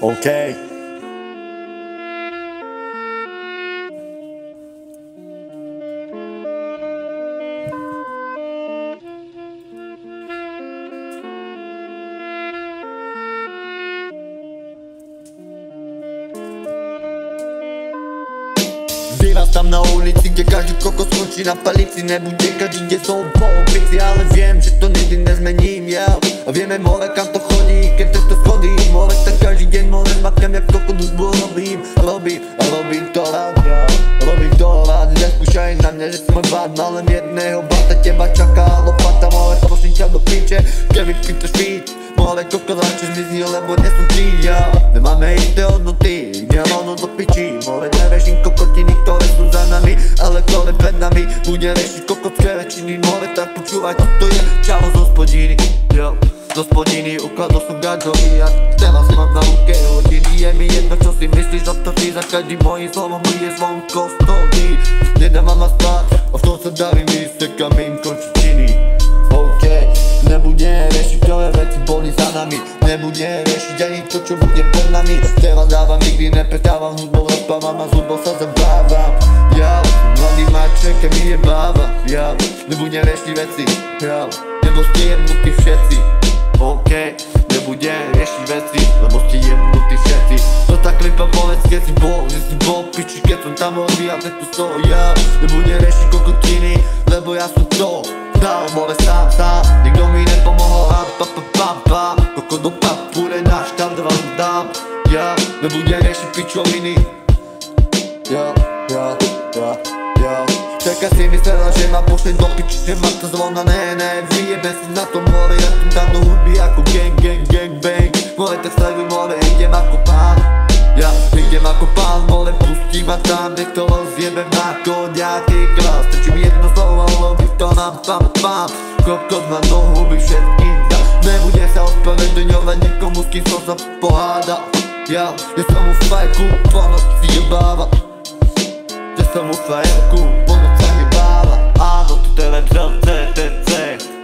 OK. Vyrastám na ulici, kde každý kokos skončí na palici. Nebude každý, kde som po opici, ale viem, že to nikdy nezmením, ja. A vieme more, kam to chodí, keď to schodí more, tak každý deň more makám, jak kokot už robím to rád, ja. Robím to rád, neskúšaj na mňa, že som môj bát. Mám len jedného bata, teba čaká lopata, more, prosím ťa do piče, keď vypýtaš víc. More kokos radšej zmizni, lebo nie som ty, ja. Nemáme isté hodnoty, rovno do piči. More nerežím kokotiny, ktoré sú za nami, ale ktoré pred nami. Bude rešiť kokotské väčšiny, more, tak počúvaj, toto je čavo z hospodiny, jo. Z hospodiny ukladol som gadžovi a teraz mám na ruke hodiny. Je mi jedno, čo si myslíš, za to ty, za každým mojím slovom je zvon kostolný. Nedávam ma spát, a v tom sa davím, vysekám im končitiny. OK, nebude rešiť, ktoré veci boli za nami. Nebude rešiť ani to, čo bude pred nami. Teraz dávam, nikdy neprestávam, hudbou rozprávam a s hudbou sa zabávam. Ja, mladý maček, keď mi je báva. Ja, nebude rešiť veci, ja, nebo ste jebnutí všetci. OK, nebude riešiť veci, lebo ste jebnutí všetci. No tak klipa povedz, keď si bol piči, keď som tam odvíjal, keď tu som ja. Nebude riešiť kokotiny, lebo ja som to dal, more sám, nikto mi nepomohol, koko do papule náš, tam vám dám. Ja, nebude riešiť pičoviny. Ja. Čaká si myslela, že ma pošle do piči, že ma to zvona, ne, vyjebe si na to more, ja tu dám do hudby ako gang, bang. More, tak sleduj more, idem ako pán. Ja idem ako pán, more, pustí ma tam, nech to rozjebem ako nejaký krás. Stačí mi jedno slovo, lobby to nám pam. Kokot ma do huby všetkým dá. Nebude sa ospravedlňovať nikomu, s kým som sa pohádal. Ja som mu fajku, po noci jebáva. Že som mu fajku, po nocach jebáva. Áno, tu je CTC.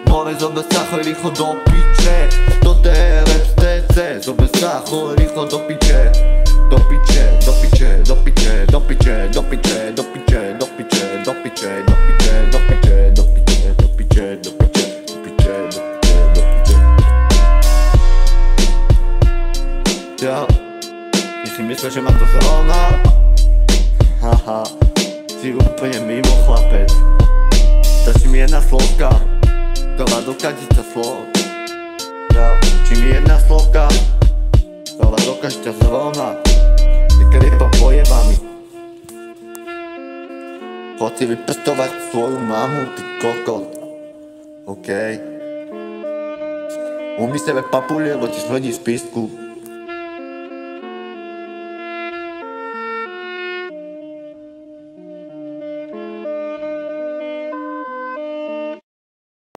More, zober sa, choj rýchlo do piče. Toto je rap z TC. Zober sa, choj rýchlo do piče. Do piče. Ja, ty si myslel, že ma to zrovna? Haha, si úplne mimo, chlapec. Stačí mi jedna slovka, ktorá dokáže ťa slov. Ja, či mi jedna slovka, ktorá dokáže ťa zrovna. Ty klipa pojebami. Chod si vypestovať svoju mamu, ty kokot. OK. Umí sebe papulie, lebo ti smrdí z písku.